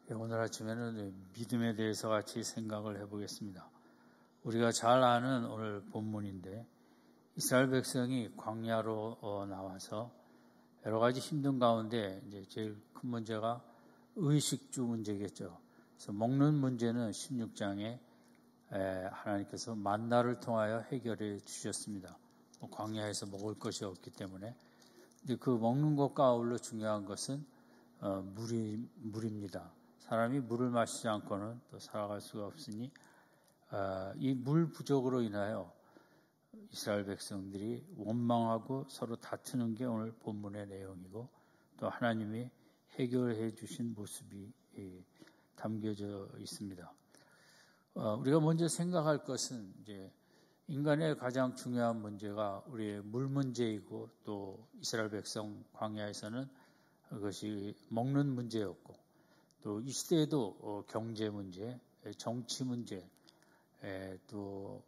오늘 아침에는 믿음에 대해서 같이 생각을 해보겠습니다. 우리가 잘 아는 오늘 본문인데 이스라엘 백성이 광야로 나와서 여러 가지 힘든 가운데 이제 제일 큰 문제가 의식주 문제겠죠. 그래서 먹는 문제는 16장에 하나님께서 만나를 통하여 해결해 주셨습니다. 광야에서 먹을 것이 없기 때문에. 근데 그 먹는 것과 아울러 중요한 것은 물입니다. 사람이 물을 마시지 않고는 또 살아갈 수가 없으니 이 물 부족으로 인하여 이스라엘 백성들이 원망하고 서로 다투는 게 오늘 본문의 내용이고 또 하나님이 해결해 주신 모습이 담겨져 있습니다. 우리가 먼저 생각할 것은 이제 인간의 가장 중요한 문제가 우리의 물 문제이고 또 이스라엘 백성 광야에서는 그것이 먹는 문제였고 또 이 시대에도 경제 문제, 정치 문제, 또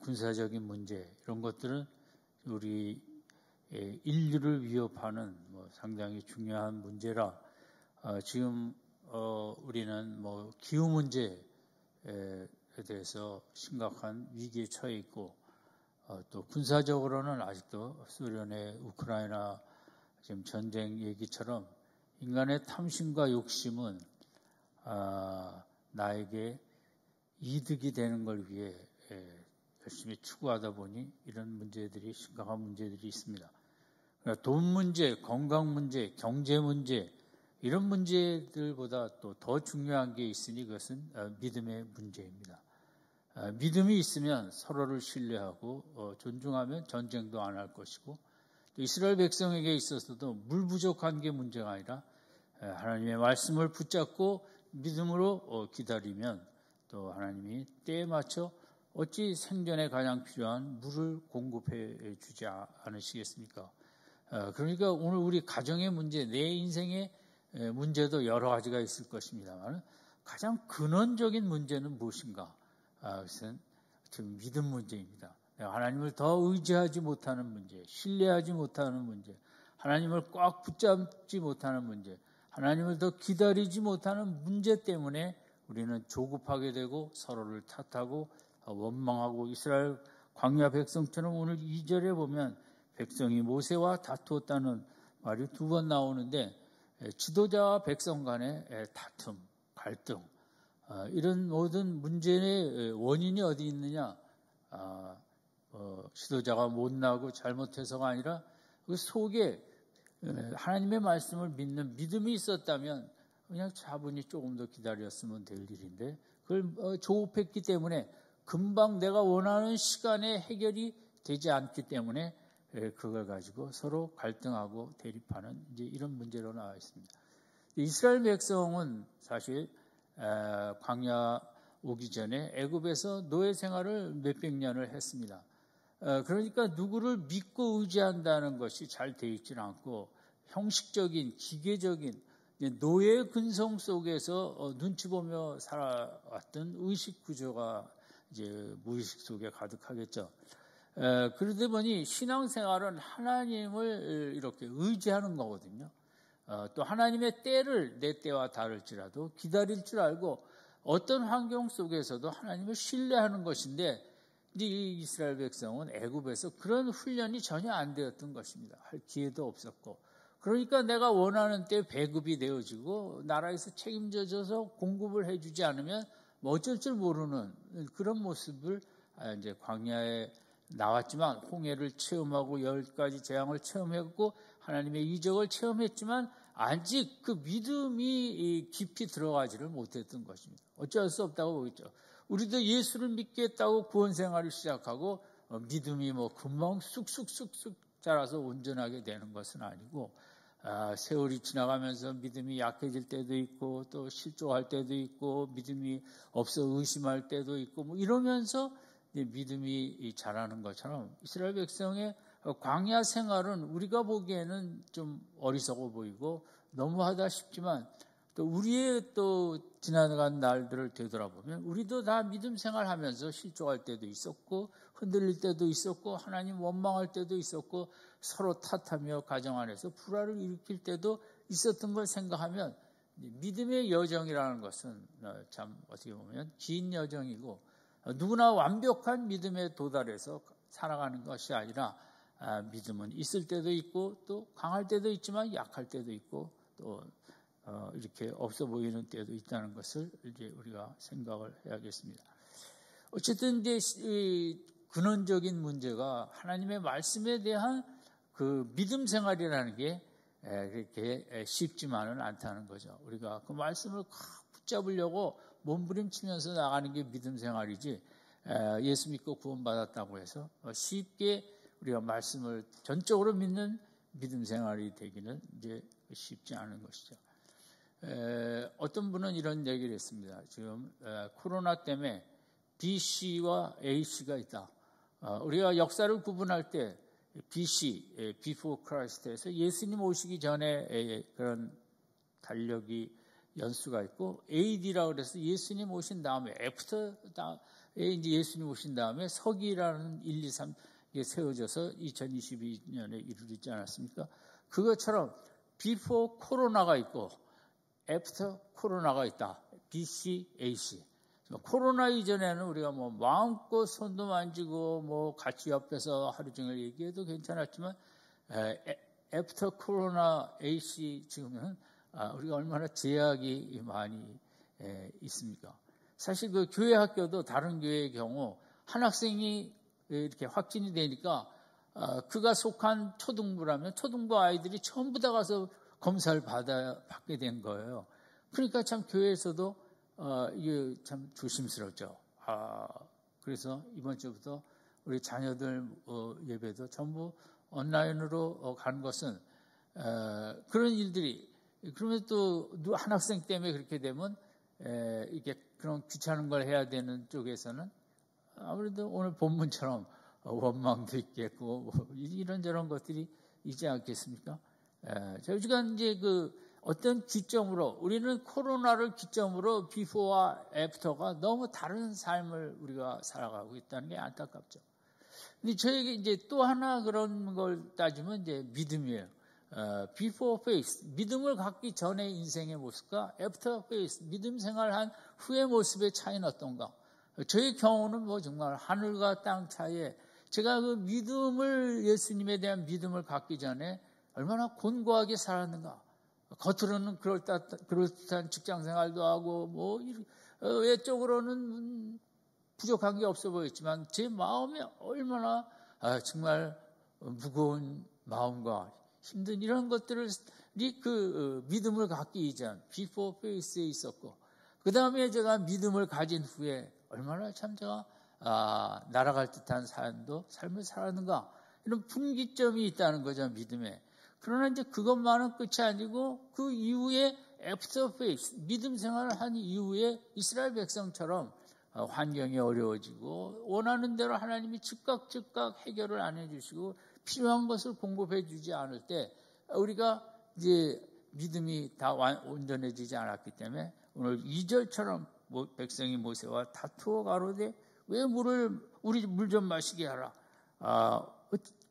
군사적인 문제 이런 것들은 우리 인류를 위협하는 상당히 중요한 문제라 지금 우리는 기후 문제에 대해서 심각한 위기에 처해 있고 또 군사적으로는 아직도 소련의 우크라이나 지금 전쟁 얘기처럼 인간의 탐심과 욕심은 나에게 이득이 되는 걸 위해 열심히 추구하다 보니 이런 문제들이 심각한 문제들이 있습니다. 그러니까 돈 문제, 건강 문제, 경제 문제 이런 문제들보다 또 더 중요한 게 있으니 그것은 믿음의 문제입니다. 믿음이 있으면 서로를 신뢰하고 존중하면 전쟁도 안 할 것이고 또 이스라엘 백성에게 있어서도 물 부족한 게 문제가 아니라 하나님의 말씀을 붙잡고 믿음으로 기다리면 또 하나님이 때에 맞춰 어찌 생존에 가장 필요한 물을 공급해 주지 않으시겠습니까? 그러니까 오늘 우리 가정의 문제, 내 인생의 문제도 여러 가지가 있을 것입니다만 가장 근원적인 문제는 무엇인가? 그것은 지금 믿음 문제입니다. 하나님을 더 의지하지 못하는 문제, 신뢰하지 못하는 문제, 하나님을 꽉 붙잡지 못하는 문제, 하나님을 더 기다리지 못하는 문제 때문에 우리는 조급하게 되고 서로를 탓하고 원망하고 이스라엘 광야 백성처럼 오늘 2절에 보면 백성이 모세와 다투었다는 말이 2번 나오는데 지도자와 백성 간의 다툼, 갈등 이런 모든 문제의 원인이 어디 있느냐 지도자가 못나고 잘못해서가 아니라 그 속에 하나님의 말씀을 믿는 믿음이 있었다면 그냥 차분히 조금 더 기다렸으면 될 일인데 그걸 조급했기 때문에 금방 내가 원하는 시간에 해결이 되지 않기 때문에 그걸 가지고 서로 갈등하고 대립하는 이제 이런 문제로 나와 있습니다. 이스라엘 백성은 사실 광야 오기 전에 애굽에서 노예 생활을 몇백 년을 했습니다. 그러니까 누구를 믿고 의지한다는 것이 잘 되어 있지는 않고 형식적인 기계적인 노예 근성 속에서 눈치 보며 살아왔던 의식 구조가 이제 무의식 속에 가득하겠죠. 그러다 보니 신앙생활은 하나님을 이렇게 의지하는 거거든요. 또 하나님의 때를 내 때와 다를지라도 기다릴 줄 알고 어떤 환경 속에서도 하나님을 신뢰하는 것인데 이 이스라엘 백성은 애굽에서 그런 훈련이 전혀 안 되었던 것입니다. 할 기회도 없었고 그러니까 내가 원하는 때 배급이 되어지고 나라에서 책임져줘서 공급을 해주지 않으면 어쩔 줄 모르는 그런 모습을 이제 광야에 나왔지만 홍해를 체험하고 10가지 재앙을 체험했고 하나님의 이적을 체험했지만 아직 그 믿음이 깊이 들어가지를 못했던 것입니다. 어쩔 수 없다고 보겠죠. 우리도 예수를 믿겠다고 구원 생활을 시작하고 믿음이 금방 쑥쑥쑥쑥 자라서 온전하게 되는 것은 아니고 세월이 지나가면서 믿음이 약해질 때도 있고 또 실족할 때도 있고 믿음이 없어 의심할 때도 있고 이러면서 믿음이 자라는 것처럼 이스라엘 백성의 광야 생활은 우리가 보기에는 좀 어리석어 보이고 너무하다 싶지만 또 우리의 또 지나간 날들을 되돌아보면 우리도 다 믿음 생활하면서 실족할 때도 있었고 흔들릴 때도 있었고 하나님 원망할 때도 있었고 서로 탓하며 가정 안에서 불화를 일으킬 때도 있었던 걸 생각하면 믿음의 여정이라는 것은 참 어떻게 보면 긴 여정이고 누구나 완벽한 믿음에 도달해서 살아가는 것이 아니라 믿음은 있을 때도 있고 또 강할 때도 있지만 약할 때도 있고 또 이렇게 없어 보이는 때도 있다는 것을 이제 우리가 생각을 해야겠습니다. 어쨌든 이제 근원적인 문제가 하나님의 말씀에 대한 그 믿음 생활이라는 게 그렇게 쉽지만은 않다는 거죠. 우리가 그 말씀을 붙잡으려고 몸부림치면서 나가는 게 믿음 생활이지 예수 믿고 구원받았다고 해서 쉽게 우리가 말씀을 전적으로 믿는 믿음 생활이 되기는 이제 쉽지 않은 것이죠. 어떤 분은 이런 얘기를 했습니다. 지금 코로나 때문에 BC와 AC가 있다. 우리가 역사를 구분할 때 BC, Before Christ에서 예수님 오시기 전에 그런 달력이 연수가 있고 AD라고 그래서 예수님 오신 다음에 After에 이제 예수님 오신 다음에 서기라는 1, 2, 3 세워져서 2022년에 이루어지지 않았습니까? 그것처럼 Before 코로나가 있고 After 코로나가 있다. BC, AC. 코로나 이전에는 우리가 뭐 마음껏 손도 만지고 뭐 같이 옆에서 하루 종일 얘기해도 괜찮았지만 애프터 코로나 AC 지금은 우리가 얼마나 제약이 많이 있습니까? 사실 그 교회 학교도 다른 교회의 경우 한 학생이 이렇게 확진이 되니까 그가 속한 초등부라면 초등부 아이들이 전부 다 가서 검사를 받게 된 거예요. 그러니까 참 교회에서도 이게 참 조심스럽죠. 그래서 이번 주부터 우리 자녀들 예배도 전부 온라인으로 가는 것은 그런 일들이 그러면 또 한 학생 때문에 그렇게 되면 이게 그런 귀찮은 걸 해야 되는 쪽에서는 아무래도 오늘 본문처럼 원망도 있겠고 이런저런 것들이 있지 않겠습니까? 저희가 이제 어떤 기점으로 우리는 코로나를 기점으로 비포와 애프터가 너무 다른 삶을 우리가 살아가고 있다는 게 안타깝죠. 근데 저에게 이제 또 하나 그런 걸 따지면 이제 믿음이에요. before faith, 믿음을 갖기 전의 인생의 모습과 after faith, 믿음 생활한 후의 모습의 차이는 어떤가? 저의 경우는 뭐 정말 하늘과 땅 차이에 제가 그 믿음을 예수님에 대한 믿음을 갖기 전에 얼마나 곤고하게 살았는가? 겉으로는 그럴듯한 직장 생활도 하고 뭐 외적으로는 부족한 게 없어 보였지만 제 마음에 얼마나 정말 무거운 마음과 힘든 이런 것들을 그 믿음을 갖기 이전 before faith에 있었고 그 다음에 제가 믿음을 가진 후에 얼마나 참 제가 날아갈 듯한 삶을 살았는가 이런 분기점이 있다는 거죠. 믿음에. 그러나 이제 그것만은 끝이 아니고 그 이후에 after faith, 믿음 생활을 한 이후에 이스라엘 백성처럼 환경이 어려워지고 원하는 대로 하나님이 즉각 해결을 안 해주시고 필요한 것을 공급해 주지 않을 때 우리가 이제 믿음이 다 온전해지지 않았기 때문에 오늘 2절처럼 백성이 모세와 다투어 가로되 왜 우리 물 좀 마시게 하라.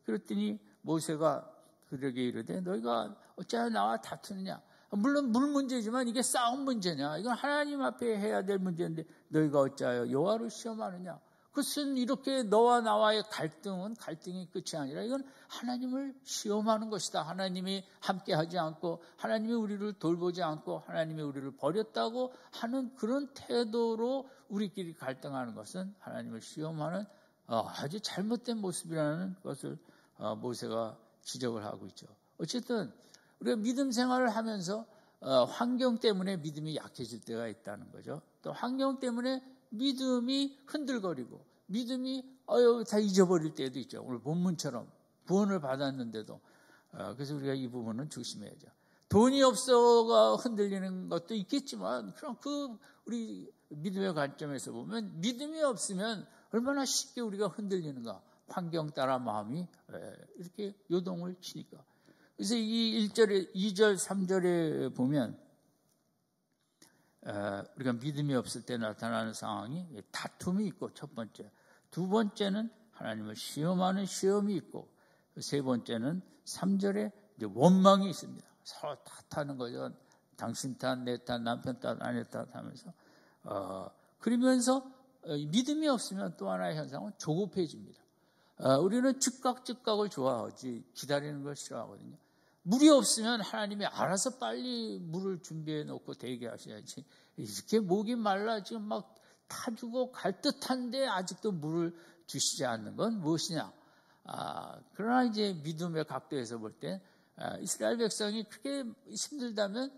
그랬더니 모세가 그들에게 이르되 너희가 어찌하여 나와 다투느냐. 물론 물 문제지만 이게 싸움 문제냐. 이건 하나님 앞에 해야 될 문제인데 너희가 어찌하여 여호와를 시험하느냐. 그것은 이렇게 너와 나와의 갈등이 끝이 아니라 이건 하나님을 시험하는 것이다. 하나님이 함께하지 않고 하나님이 우리를 돌보지 않고 하나님이 우리를 버렸다고 하는 그런 태도로 우리끼리 갈등하는 것은 하나님을 시험하는 아주 잘못된 모습이라는 것을 모세가 지적을 하고 있죠. 어쨌든 우리가 믿음 생활을 하면서 환경 때문에 믿음이 약해질 때가 있다는 거죠. 또 환경 때문에 믿음이 흔들거리고 믿음이 다 잊어버릴 때도 있죠. 오늘 본문처럼 구원을 받았는데도 그래서 우리가 이 부분은 조심해야죠. 돈이 없어가 흔들리는 것도 있겠지만 그럼 우리 믿음의 관점에서 보면 믿음이 없으면 얼마나 쉽게 우리가 흔들리는가. 환경 따라 마음이 이렇게 요동을 치니까. 그래서 이 1절에 2절 3절에 보면 우리가 믿음이 없을 때 나타나는 상황이 다툼이 있고 첫 번째. 두 번째는 하나님을 시험하는 시험이 있고 세 번째는 3절에 이제 원망이 있습니다. 서로 탓하는 거죠. 당신 탓, 내 탓, 남편 탓, 아내 탓 하면서 그러면서 믿음이 없으면 또 하나의 현상은 조급해집니다. 우리는 즉각을 좋아하지 기다리는 걸 싫어하거든요. 물이 없으면 하나님이 알아서 빨리 물을 준비해 놓고 대기하셔야지. 이렇게 목이 말라 지금 막 타주고 갈 듯한데 아직도 물을 주시지 않는 건 무엇이냐? 그러나 이제 믿음의 각도에서 볼 때 이스라엘 백성이 그렇게 힘들다면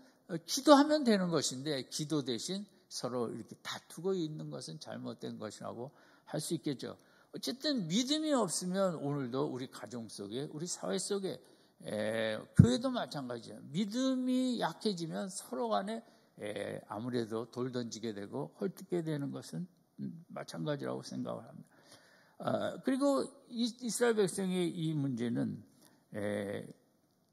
기도하면 되는 것인데 기도 대신 서로 이렇게 다투고 있는 것은 잘못된 것이라고 할 수 있겠죠. 어쨌든 믿음이 없으면 오늘도 우리 가정 속에 우리 사회 속에 교회도 마찬가지예요. 믿음이 약해지면 서로 간에 아무래도 돌 던지게 되고 헐뜯게 되는 것은 마찬가지라고 생각을 합니다. 그리고 이스라엘 백성의 이 문제는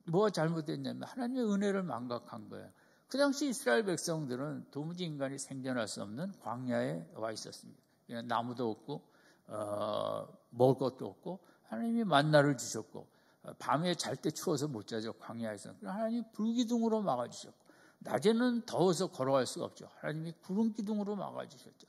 뭐가 잘못됐냐면 하나님의 은혜를 망각한 거예요. 그 당시 이스라엘 백성들은 도무지 인간이 생존할 수 없는 광야에 와 있었습니다. 그냥 나무도 없고 먹을 것도 없고 하나님이 만나를 주셨고 밤에 잘 때 추워서 못 자죠. 광야에서. 하나님이 불기둥으로 막아주셨고 낮에는 더워서 걸어갈 수가 없죠. 하나님이 구름기둥으로 막아주셨죠.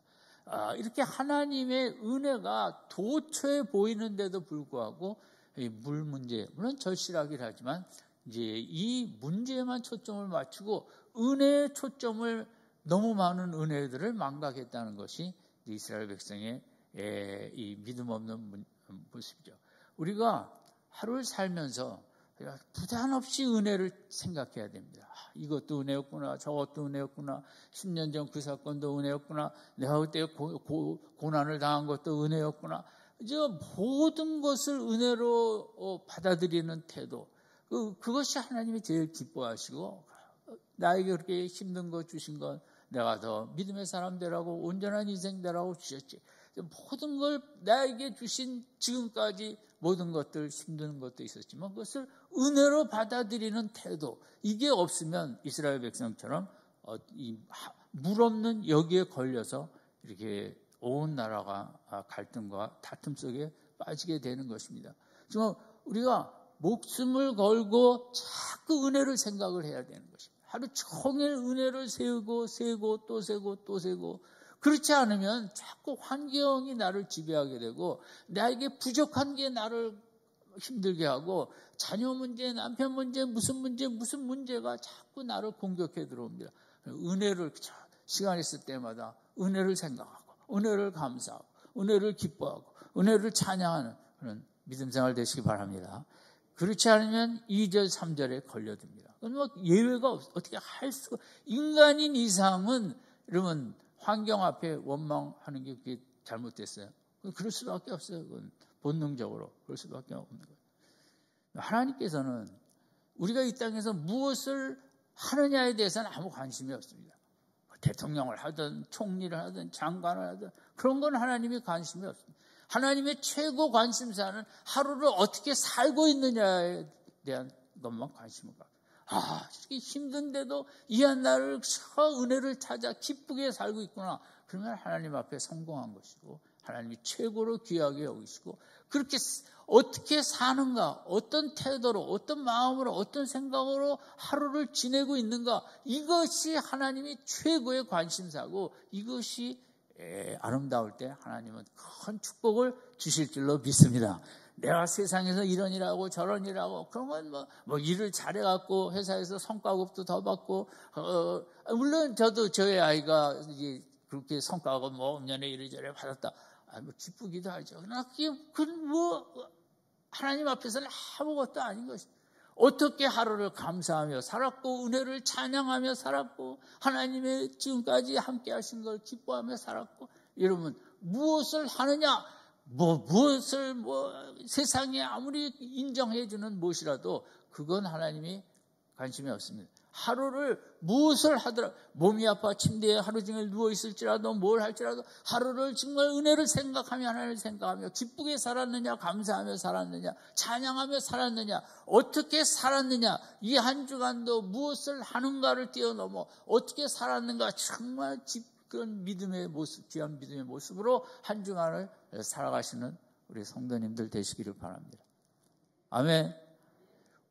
이렇게 하나님의 은혜가 도처에 보이는데도 불구하고 이 물 문제, 물론 절실하긴 하지만 이제 이 문제에만 초점을 맞추고 은혜의 초점을 너무 많은 은혜들을 망각했다는 것이 이스라엘 백성의 이 믿음 없는 모습이죠. 우리가 하루를 살면서 부담 없이 은혜를 생각해야 됩니다. 이것도 은혜였구나, 저것도 은혜였구나, 10년 전 그 사건도 은혜였구나, 내가 그때 고난을 당한 것도 은혜였구나. 이제 모든 것을 은혜로 받아들이는 태도, 그것이 하나님이 제일 기뻐하시고 나에게 그렇게 힘든 거 주신 건 내가 더 믿음의 사람 되라고 온전한 인생 되라고 주셨지. 모든 걸 나에게 주신 지금까지 모든 것들 힘든 것도 있었지만 그것을 은혜로 받아들이는 태도, 이게 없으면 이스라엘 백성처럼 물 없는 여기에 걸려서 이렇게 온 나라가 갈등과 다툼 속에 빠지게 되는 것입니다. 정말 우리가 목숨을 걸고 자꾸 은혜를 생각을 해야 되는 것입니다. 하루 종일 은혜를 세우고 또 세우고 그렇지 않으면 자꾸 환경이 나를 지배하게 되고 나에게 부족한 게 나를 힘들게 하고 자녀 문제, 남편 문제, 무슨 문제가 자꾸 나를 공격해 들어옵니다. 은혜를 시간 있을 때마다 은혜를 생각하고 은혜를 감사하고 은혜를 기뻐하고 은혜를 찬양하는 그런 믿음 생활 되시기 바랍니다. 그렇지 않으면 2절, 3절에 걸려듭니다. 그건 예외가 어떻게 할 수가, 인간인 이상은 여러분 환경 앞에 원망하는 게 그게 잘못됐어요. 그럴 수밖에 없어요. 그건 본능적으로 그럴 수밖에 없는 거예요. 하나님께서는 우리가 이 땅에서 무엇을 하느냐에 대해서는 아무 관심이 없습니다. 대통령을 하든 총리를 하든 장관을 하든 그런 건 하나님이 관심이 없습니다. 하나님의 최고 관심사는 하루를 어떻게 살고 있느냐에 대한 것만 관심을 갖고 이렇게 힘든데도 이 한 날을 은혜를 찾아 기쁘게 살고 있구나. 그러면 하나님 앞에 성공한 것이고 하나님이 최고로 귀하게 여기시고 그렇게 어떻게 사는가, 어떤 태도로, 어떤 마음으로, 어떤 생각으로 하루를 지내고 있는가, 이것이 하나님이 최고의 관심사고 이것이 아름다울 때 하나님은 큰 축복을 주실 줄로 믿습니다. 내가 세상에서 이런 일하고 저런 일하고 그런 건 뭐 일을 잘해갖고 회사에서 성과급도 더 받고 물론 저도 저희 아이가 이제 그렇게 성과급 뭐 5년에 이래저래 받았다. 뭐 기쁘기도 하죠. 그러나 그게 하나님 앞에서는 아무것도 아닌 것입니다. 어떻게 하루를 감사하며 살았고 은혜를 찬양하며 살았고 하나님의 지금까지 함께 하신 걸 기뻐하며 살았고 여러분 무엇을 하느냐 무엇을 세상에 아무리 인정해 주는 무엇이라도 그건 하나님이 관심이 없습니다. 하루를 무엇을 하더라도 몸이 아파 침대에 하루 종일 누워있을지라도 뭘 할지라도 하루를 정말 은혜를 생각하며 하나님을 생각하며 기쁘게 살았느냐 감사하며 살았느냐 찬양하며 살았느냐 어떻게 살았느냐 이 한 주간도 무엇을 하는가를 뛰어넘어 어떻게 살았는가 정말 그런 믿음의 모습 귀한 믿음의 모습으로 한 주간을 살아가시는 우리 성도님들 되시기를 바랍니다. 아멘.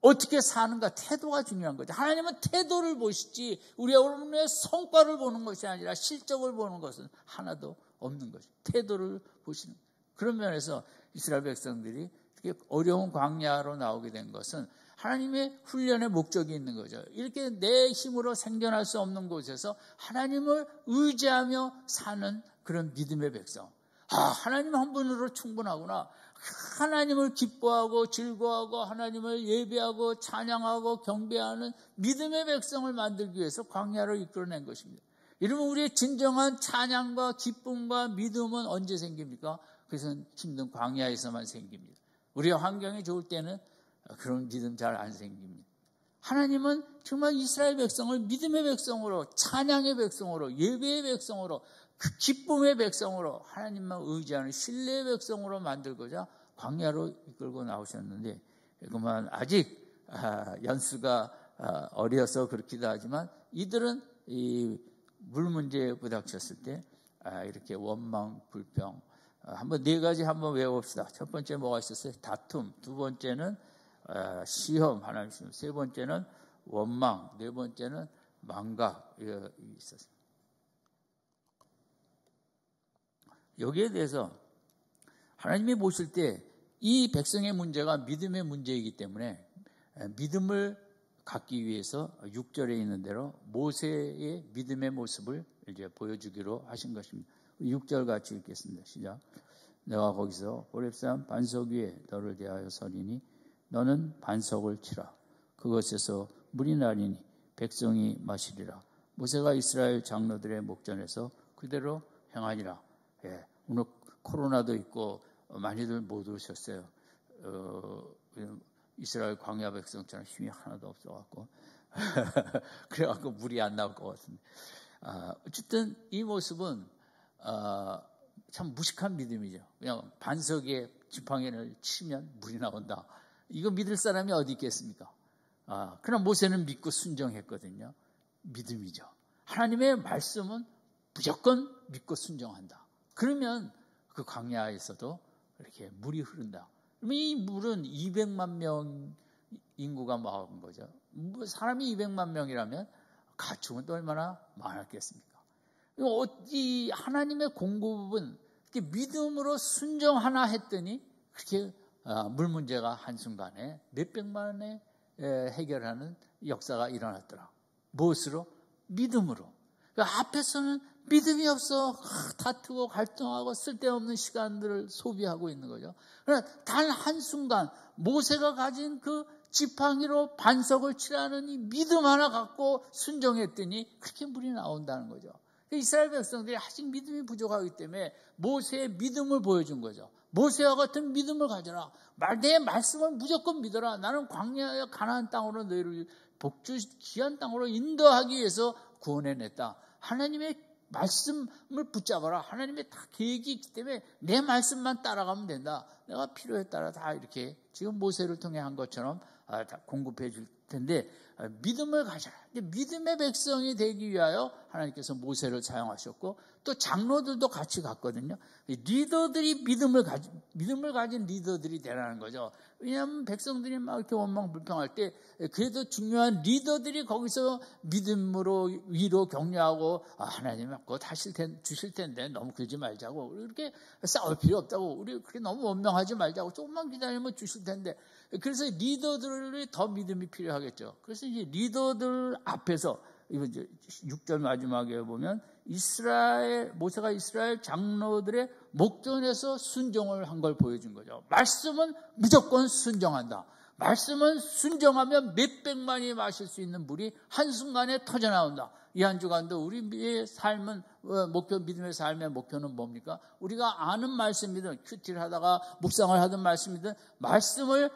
어떻게 사는가, 태도가 중요한 거죠. 하나님은 태도를 보시지 우리 여러분의 성과를 보는 것이 아니라 실적을 보는 것은 하나도 없는 거죠. 태도를 보시는 거죠. 그런 면에서 이스라엘 백성들이 이렇게 어려운 광야로 나오게 된 것은 하나님의 훈련의 목적이 있는 거죠. 이렇게 내 힘으로 생존할 수 없는 곳에서 하나님을 의지하며 사는 그런 믿음의 백성. 하나님 한 분으로 충분하구나. 하나님을 기뻐하고 즐거워하고 하나님을 예배하고 찬양하고 경배하는 믿음의 백성을 만들기 위해서 광야로 이끌어낸 것입니다. 여러분, 우리의 진정한 찬양과 기쁨과 믿음은 언제 생깁니까? 그것은 힘든 광야에서만 생깁니다. 우리의 환경이 좋을 때는 그런 믿음 잘 안 생깁니다. 하나님은 정말 이스라엘 백성을 믿음의 백성으로, 찬양의 백성으로, 예배의 백성으로, 그 기쁨의 백성으로, 하나님만 의지하는 신뢰의 백성으로 만들고자 광야로 이끌고 나오셨는데, 그만 아직 연수가 어려서 그렇기도 하지만 이들은 이 물 문제에 부닥쳤을 때 이렇게 원망, 불평, 한번 네 가지 한번 외워봅시다. 첫 번째 뭐가 있었어요? 다툼. 두 번째는 시험, 하나님 시험. 세 번째는 원망. 네 번째는 망각. 이게 있었어요. 여기에 대해서 하나님이 보실 때 이 백성의 문제가 믿음의 문제이기 때문에 믿음을 갖기 위해서 6절에 있는 대로 모세의 믿음의 모습을 이제 보여주기로 하신 것입니다. 6절 같이 읽겠습니다. 시작. 내가 거기서 호렙산 반석 위에 너를 대하여 서리니 너는 반석을 치라. 그것에서 물이 나리니 백성이 마시리라. 모세가 이스라엘 장로들의 목전에서 그대로 행하니라. 오늘 코로나도 있고 많이들 못 오셨어요. 이스라엘 광야 백성처럼 힘이 하나도 없어갖고 그래갖고 물이 안 나올 것 같은데. 어쨌든 이 모습은 참 무식한 믿음이죠. 그냥 반석에 지팡이를 치면 물이 나온다. 이거 믿을 사람이 어디 있겠습니까? 그러나 모세는 믿고 순종했거든요. 믿음이죠. 하나님의 말씀은 무조건 믿고 순종한다. 그러면 그 광야에서도 이렇게 물이 흐른다. 그러면 이 물은 200만 명 인구가 모은 거죠. 사람이 200만 명이라면 가축은 또 얼마나 많았겠습니까? 이 하나님의 공급은 믿음으로 순종하나 했더니 그렇게 물 문제가 한순간에 몇백만에 해결하는 역사가 일어났더라. 무엇으로? 믿음으로. 그러니까 앞에서는 믿음이 없어 다투고 갈등하고 쓸데없는 시간들을 소비하고 있는 거죠. 그러나 단 한순간 모세가 가진 그 지팡이로 반석을 치라는 이 믿음 하나 갖고 순종했더니 그렇게 물이 나온다는 거죠. 이스라엘 백성들이 아직 믿음이 부족하기 때문에 모세의 믿음을 보여준 거죠. 모세와 같은 믿음을 가져라. 내 말씀을 무조건 믿어라. 나는 광야의 가나안 땅으로 너희를 복주 귀한 땅으로 인도하기 위해서 구원해냈다. 하나님의 말씀을 붙잡아라. 하나님의 다 계획이 있기 때문에 내 말씀만 따라가면 된다. 내가 필요에 따라 다 이렇게 지금 모세를 통해 한 것처럼 다 공급해 줄 텐데 믿음을 가져라. 믿음의 백성이 되기 위하여 하나님께서 모세를 사용하셨고 또 장로들도 같이 갔거든요. 리더들이 믿음을 가진 리더들이 되라는 거죠. 왜냐하면 백성들이 막 이렇게 원망 불평할 때 그래도 중요한 리더들이 거기서 믿음으로 위로 격려하고 하나님이 그거 주실 텐데 너무 그러지 말자고, 이렇게 싸울 필요 없다고, 우리 그렇게 너무 원망하지 말자고, 조금만 기다리면 주실 텐데. 그래서 리더들이 더 믿음이 필요하겠죠. 그래서 이제 리더들 앞에서 이번 6절 마지막에 보면 모세가 이스라엘 장로들의 목전에서 순종을 한 걸 보여준 거죠. 말씀은 무조건 순종한다. 말씀은 순종하면 몇백만이 마실 수 있는 물이 한순간에 터져나온다. 이 한 주간도 우리의 삶은 믿음의 삶의 목표는 뭡니까? 우리가 아는 말씀이든 큐티를 하다가 묵상을 하든 말씀이든 말씀을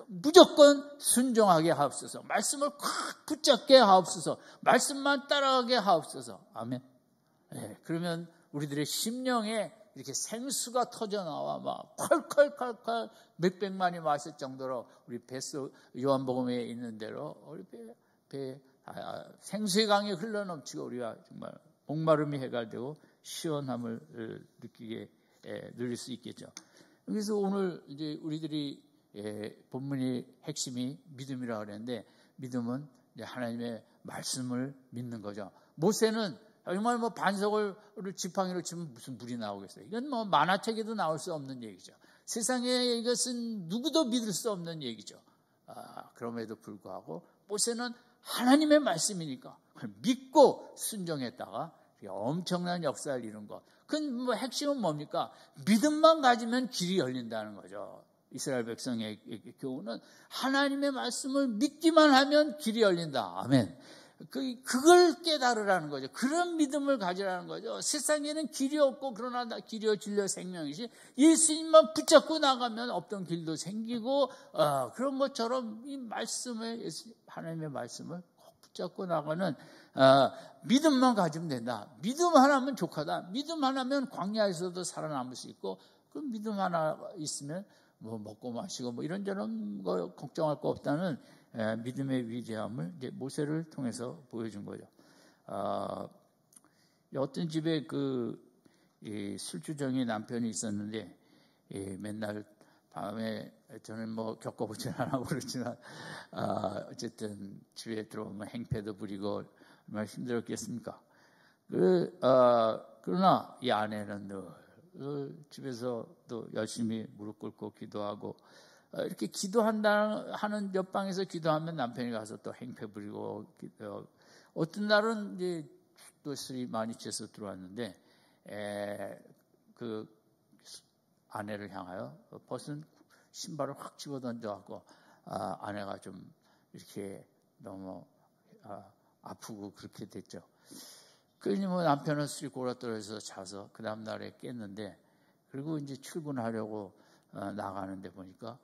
무조건 순종하게 하옵소서. 말씀을 콱 붙잡게 하옵소서. 말씀만 따라가게 하옵소서. 아멘. 네, 그러면 우리들의 심령에 이렇게 생수가 터져나와 막 콸콸콸콸 몇백만이 마실 정도로 우리 요한복음에 있는 대로 우리 생수의 강이 흘러넘치고 우리가 정말 목마름이 해결되고 시원함을 누릴 수 있겠죠. 그래서 오늘 이제 우리들이 본문의 핵심이 믿음이라고 그랬는데 믿음은 이제 하나님의 말씀을 믿는 거죠. 모세는 정말 반석을 지팡이로 치면 무슨 물이 나오겠어요. 이건 만화책에도 나올 수 없는 얘기죠. 세상에 이것은 누구도 믿을 수 없는 얘기죠. 그럼에도 불구하고 모세는 하나님의 말씀이니까 믿고 순종했다가 엄청난 역사를 이룬 것. 그 핵심은 뭡니까? 믿음만 가지면 길이 열린다는 거죠. 이스라엘 백성의 교훈은 하나님의 말씀을 믿기만 하면 길이 열린다. 아멘. 그걸 깨달으라는 거죠. 그런 믿음을 가지라는 거죠. 세상에는 길이 없고 그러나 길이요 진리요 생명이시 예수님만 붙잡고 나가면 없던 길도 생기고 그런 것처럼 이 말씀을 하나님의 말씀을 꼭 붙잡고 나가는 믿음만 가지면 된다. 믿음 하나면 족하다. 믿음 하나면 광야에서도 살아남을 수 있고 그 믿음 하나 있으면 먹고 마시고 이런저런 거 걱정할 거 없다는 믿음의 위대함을 이제 모세를 통해서 보여준 거죠. 어떤 집에 술주정이 남편이 있었는데 맨날 밤에 저는 겪어보진 않아고 그렇지만 어쨌든 집에 들어오면 행패도 부리고 얼마나 힘들었겠습니까? 그러나 이 아내는 늘 집에서 또 열심히 무릎 꿇고 기도하고 이렇게 하는 옆방에서 기도하면 남편이 가서 또 행패 부리고 어떤 날은 이제 또 술이 많이 취해서 들어왔는데 그 아내를 향하여 벗은 신발을 확 집어 던져갖고 아내가 좀 이렇게 너무 아프고 그렇게 됐죠. 그러니 남편은 술이 골아떨어져서 자서 그 다음 날에 깼는데 그리고 이제 출근하려고 나가는데 보니까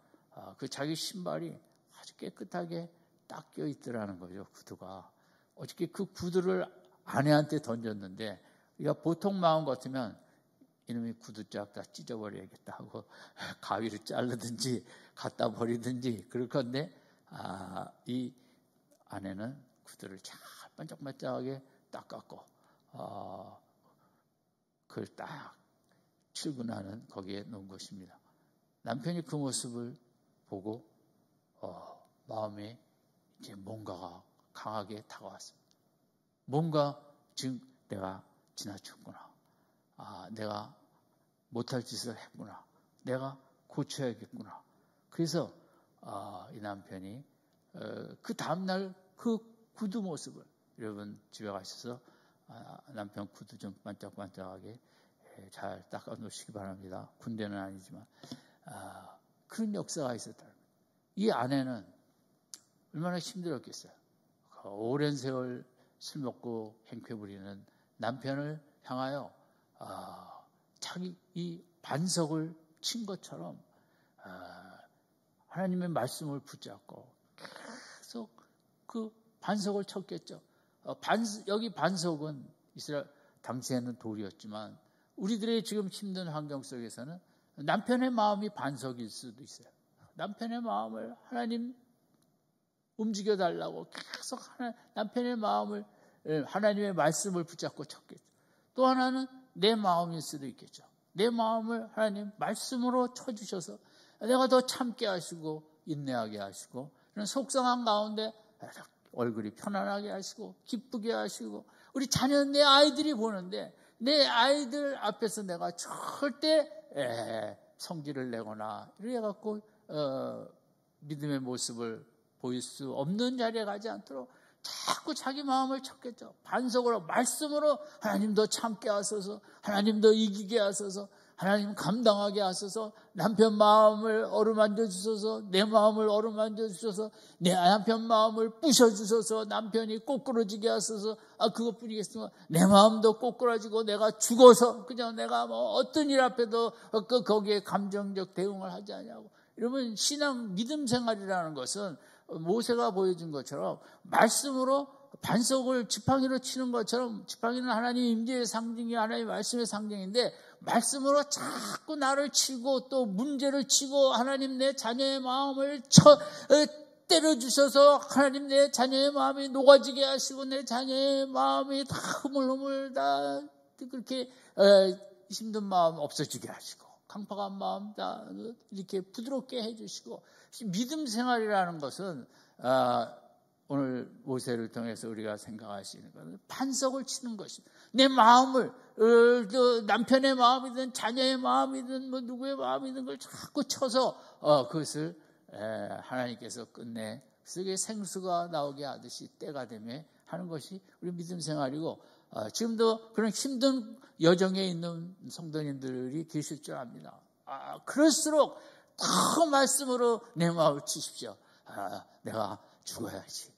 그 자기 신발이 아주 깨끗하게 닦여 있더라는 거죠. 구두가. 어저께 그 구두를 아내한테 던졌는데 그러니까 보통 마음 같으면 이놈이 구두짝 다 찢어버려야겠다 하고 가위로 자르든지 갖다 버리든지 그럴 건데 이 아내는 구두를 잘 반짝반짝하게 닦았고 그걸 딱 출근하는 거기에 놓은 것입니다. 남편이 그 모습을 보고 마음에 이제 뭔가가 강하게 다가왔습니다. 뭔가 지금 내가 지나쳤구나. 내가 못할 짓을 했구나. 내가 고쳐야겠구나. 그래서 이 남편이 그 다음날 그 구두 모습을 여러분 집에 가셔서 남편 구두 좀 반짝반짝하게 잘 닦아 놓으시기 바랍니다. 군대는 아니지만 그런 역사가 있었다. 이 아내는 얼마나 힘들었겠어요. 오랜 세월 술 먹고 행패 부리는 남편을 향하여 자기 이 반석을 친 것처럼 하나님의 말씀을 붙잡고 계속 그 반석을 쳤겠죠. 여기 반석은 이스라엘 당시에는 돌이었지만 우리들의 지금 힘든 환경 속에서는 남편의 마음이 반석일 수도 있어요. 남편의 마음을 하나님 움직여달라고 계속 남편의 마음을 하나님의 말씀을 붙잡고 쳤겠죠. 또 하나는 내 마음일 수도 있겠죠. 내 마음을 하나님 말씀으로 쳐주셔서 내가 더 참게 하시고 인내하게 하시고 그런 속상한 가운데 얼굴이 편안하게 하시고 기쁘게 하시고 우리 자녀 내 아이들이 보는데 내 아이들 앞에서 내가 절대 성질을 내거나 이래 갖고 믿음의 모습을 보일 수 없는 자리에 가지 않도록 자꾸 자기 마음을 쳤겠죠. 반석으로 말씀으로 하나님 더 참게 하소서, 하나님 더 이기게 하소서, 하나님 감당하게 하소서, 남편 마음을 어루만져 주소서, 내 마음을 어루만져 주소서, 내 남편 마음을 부셔 주소서, 남편이 꼬꾸러지게 하소서. 그것뿐이겠습니까? 내 마음도 꼬꾸라지고 내가 죽어서 그냥 내가 어떤 일 앞에도 거기에 감정적 대응을 하지 않냐고. 이러면 신앙 믿음 생활이라는 것은 모세가 보여준 것처럼 말씀으로 반석을 지팡이로 치는 것처럼 지팡이는 하나님의 임재의 상징이 하나님의 말씀의 상징인데 말씀으로 자꾸 나를 치고 또 문제를 치고 하나님 내 자녀의 마음을 때려주셔서 하나님 내 자녀의 마음이 녹아지게 하시고 내 자녀의 마음이 다 흐물흐물 다 그렇게 힘든 마음 없어지게 하시고 강팍한 마음 다 이렇게 부드럽게 해주시고, 믿음 생활이라는 것은 오늘 모세를 통해서 우리가 생각할 수 있는 것은 반석을 치는 것입니다. 내 마음을 남편의 마음이든 자녀의 마음이든 뭐 누구의 마음이든 걸 자꾸 쳐서 그것을 하나님께서 끝내 속에 생수가 나오게 하듯이 때가 되며 하는 것이 우리 믿음 생활이고, 지금도 그런 힘든 여정에 있는 성도님들이 계실 줄 압니다. 그럴수록 더 말씀으로 내 마음을 치십시오. 내가 죽어야지.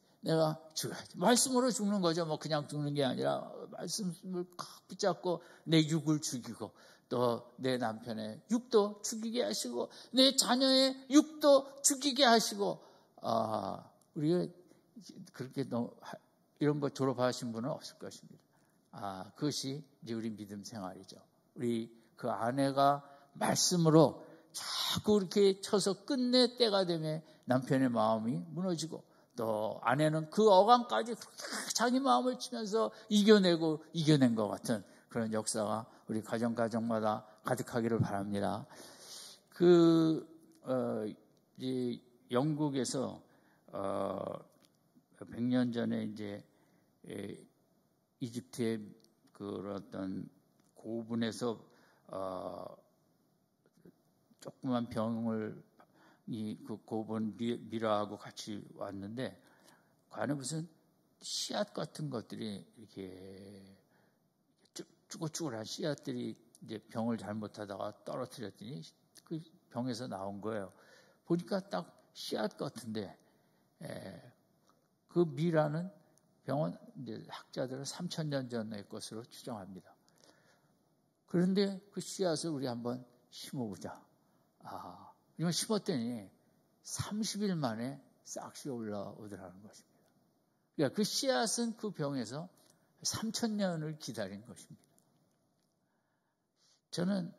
말씀으로 죽는 거죠. 뭐 그냥 죽는 게 아니라 말씀을 꽉 붙잡고 내 육을 죽이고, 또 내 남편의 육도 죽이게 하시고, 내 자녀의 육도 죽이게 하시고, 우리가 그렇게 이런 거 졸업하신 분은 없을 것입니다. 그것이 이제 우리 믿음 생활이죠. 우리 그 아내가 말씀으로 자꾸 이렇게 쳐서 끝내 때가 되면 남편의 마음이 무너지고, 또 아내는 그 어간까지 자기 마음을 치면서 이겨낸 것 같은 그런 역사가 우리 가정마다 가득하기를 바랍니다. 이 영국에서 100년 전에 이제 이집트의 그 어떤 고분에서 조그만 병을 그 고분 미라하고 같이 왔는데, 그 안에 무슨 씨앗 같은 것들이 이렇게 쭈글쭈글한 씨앗들이 이제 병을 잘못하다가 떨어뜨렸더니 그 병에서 나온 거예요. 보니까 딱 씨앗 같은데, 그 미라는 병은 이제 학자들은 3000년 전의 것으로 추정합니다. 그런데 그 씨앗을 우리 한번 심어보자. 이걸 심었더니 30일 만에 싹시 올라오더라는 것입니다. 그러니까 그 씨앗은 그 병에서 3000년을 기다린 것입니다. 저는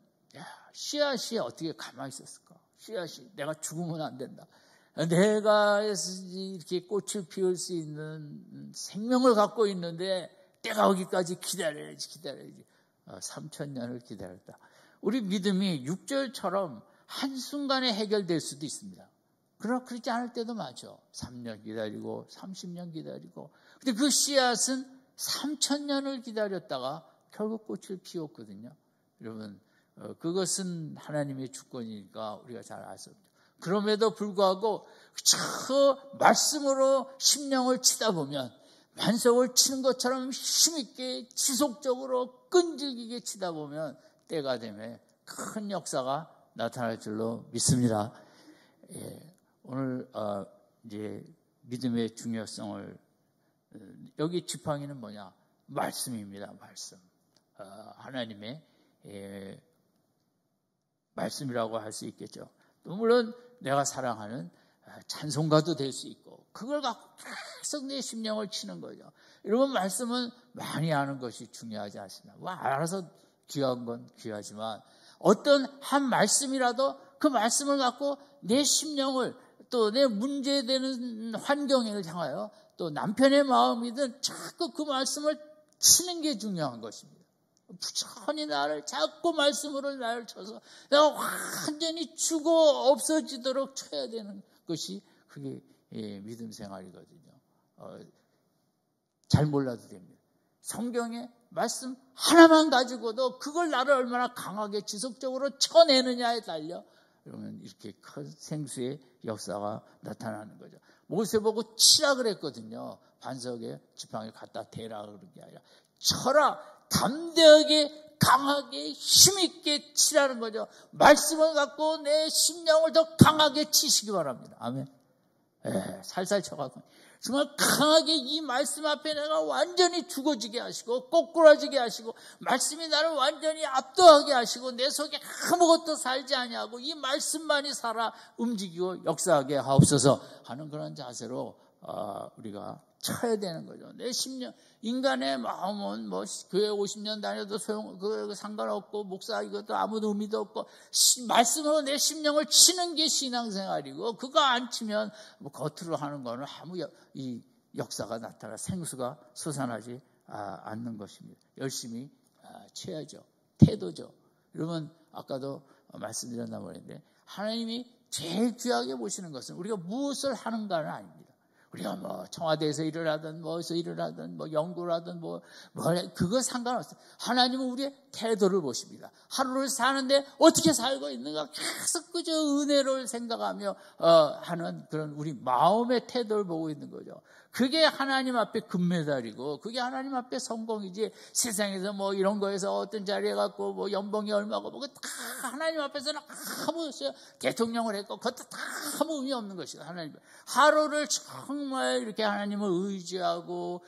씨앗이 어떻게 가만히 있었을까? 씨앗이 내가 죽으면 안 된다. 내가 이렇게 꽃을 피울 수 있는 생명을 갖고 있는데 때가 오기까지 기다려야지. 3000년을 기다렸다. 우리 믿음이 6절처럼 한순간에 해결될 수도 있습니다. 그러나 그렇지 않을 때도 많죠. 3년 기다리고 30년 기다리고. 근데 그 씨앗은 3000년을 기다렸다가 결국 꽃을 피웠거든요. 여러분, 그것은 하나님의 주권이니까 우리가 잘 알 수 없죠. 그럼에도 불구하고 저 말씀으로 심령을 치다 보면 반석을 치는 것처럼 힘있게 지속적으로 끈질기게 치다 보면 때가 되면 큰 역사가 나타날 줄로 믿습니다. 오늘 이제 믿음의 중요성을, 여기 지팡이는 뭐냐? 말씀입니다. 말씀. 하나님의 말씀이라고 할 수 있겠죠. 또 물론 내가 사랑하는 찬송가도 될 수 있고, 그걸 갖고 계속 내 심령을 치는 거죠. 여러분, 말씀은 많이 아는 것이 중요하지 않습니다. 알아서 귀한 건 귀하지만 어떤 한 말씀이라도 그 말씀을 갖고 내 심령을, 또 내 문제되는 환경을 향하여, 또 남편의 마음이든 자꾸 그 말씀을 치는 게 중요한 것입니다. 부천히 자꾸 말씀으로 나를 쳐서 내가 완전히 죽어 없어지도록 쳐야 되는 것이 그게 믿음 생활이거든요. 잘 몰라도 됩니다. 성경에 말씀 하나만 가지고도 그걸 나를 얼마나 강하게 지속적으로 쳐내느냐에 달려 그러면 이렇게 큰 생수의 역사가 나타나는 거죠. 모세 보고 치라 그랬거든요. 반석에 지팡이 갖다 대라 그런 게 아니라 쳐라, 담대하게 강하게 힘있게 치라는 거죠. 말씀을 갖고 내 심령을 더 강하게 치시기 바랍니다. 아멘. 살살 쳐갖고 정말 강하게 이 말씀 앞에 내가 완전히 죽어지게 하시고 꼬꾸라지게 하시고 말씀이 나를 완전히 압도하게 하시고 내 속에 아무것도 살지 아니하고 이 말씀만이 살아 움직이고 역사하게 하옵소서 하는 그런 자세로 우리가 쳐야 되는 거죠. 내 심령, 인간의 마음은 뭐 교회 50년 다녀도 그 상관없고 목사 이것도 아무도 의미도 없고 말씀으로 내 심령을 치는 게 신앙생활이고 그거 안 치면 뭐 겉으로 하는 거는 아무 이 역사가 나타나 생수가 솟아나지 않는 것입니다. 열심히 쳐야죠. 태도죠. 여러분 아까도 말씀드렸나 모르겠는데 하나님이 제일 귀하게 보시는 것은 우리가 무엇을 하는가는 아닙니다. 우리가 뭐 청와대에서 일을 하든 뭐에서 일을 하든 뭐 연구를 하든 뭐 그거 상관없어요. 하나님은 우리의 태도를 보십니다. 하루를 사는데 어떻게 살고 있는가 계속 그저 은혜를 생각하며 하는 그런 우리 마음의 태도를 보고 있는 거죠. 그게 하나님 앞에 금메달이고 그게 하나님 앞에 성공이지 세상에서 뭐 이런 거에서 어떤 자리에 갖고 뭐 연봉이 얼마고 뭐 다 하나님 앞에서는 아무 대통령을 했고 그것도 다 아무 의미 없는 것이다. 하나님 하루를 정말 이렇게 하나님을 의지하고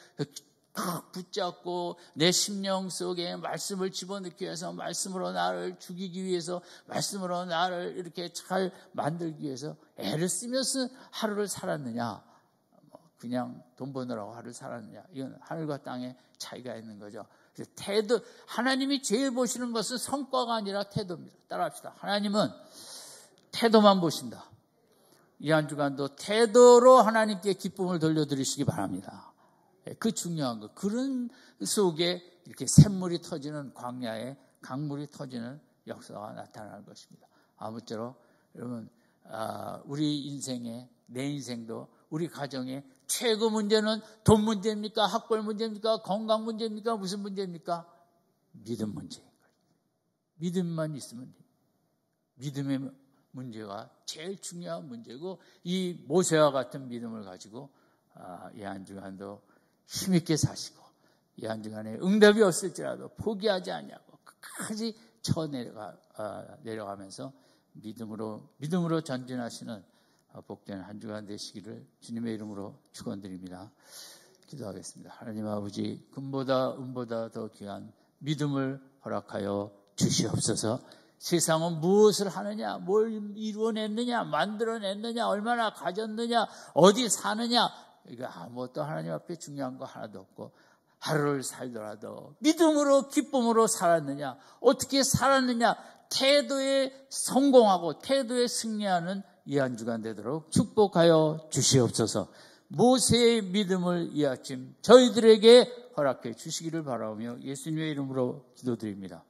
붙잡고 내 심령 속에 말씀을 집어넣기 위해서 말씀으로 나를 죽이기 위해서 말씀으로 나를 이렇게 잘 만들기 위해서 애를 쓰면서 하루를 살았느냐 그냥 돈 버느라고 하루를 살았느냐 이건 하늘과 땅의 차이가 있는 거죠. 그래서 태도 하나님이 제일 보시는 것은 성과가 아니라 태도입니다. 따라합시다. 하나님은 태도만 보신다. 이 한 주간도 태도로 하나님께 기쁨을 돌려드리시기 바랍니다. 그 중요한 거. 그런 속에 이렇게 샘물이 터지는 광야에 강물이 터지는 역사가 나타나는 것입니다. 아무쪼록 여러분 우리 인생에 내 인생도 우리 가정의 최고 문제는 돈 문제입니까? 학벌 문제입니까? 건강 문제입니까? 무슨 문제입니까? 믿음 문제인 거예요. 믿음만 있으면 돼요. 믿음의 문제가 제일 중요한 문제고 이 모세와 같은 믿음을 가지고 이 한 주간도 힘있게 사시고 이 한 주간에 응답이 없을지라도 포기하지 않냐고 끝까지 내려가면서 믿음으로 전진하시는 복된 한 주간 되시기를 주님의 이름으로 축원드립니다. 기도하겠습니다. 하나님 아버지 금보다 은보다 더 귀한 믿음을 허락하여 주시옵소서. 세상은 무엇을 하느냐, 뭘 이루어냈느냐, 만들어냈느냐, 얼마나 가졌느냐, 어디 사느냐 이거 아무것도 하나님 앞에 중요한 거 하나도 없고 하루를 살더라도 믿음으로 기쁨으로 살았느냐, 어떻게 살았느냐, 태도에 성공하고 태도에 승리하는 이 한 주간 되도록 축복하여 주시옵소서. 모세의 믿음을 이 아침 저희들에게 허락해 주시기를 바라오며 예수님의 이름으로 기도드립니다.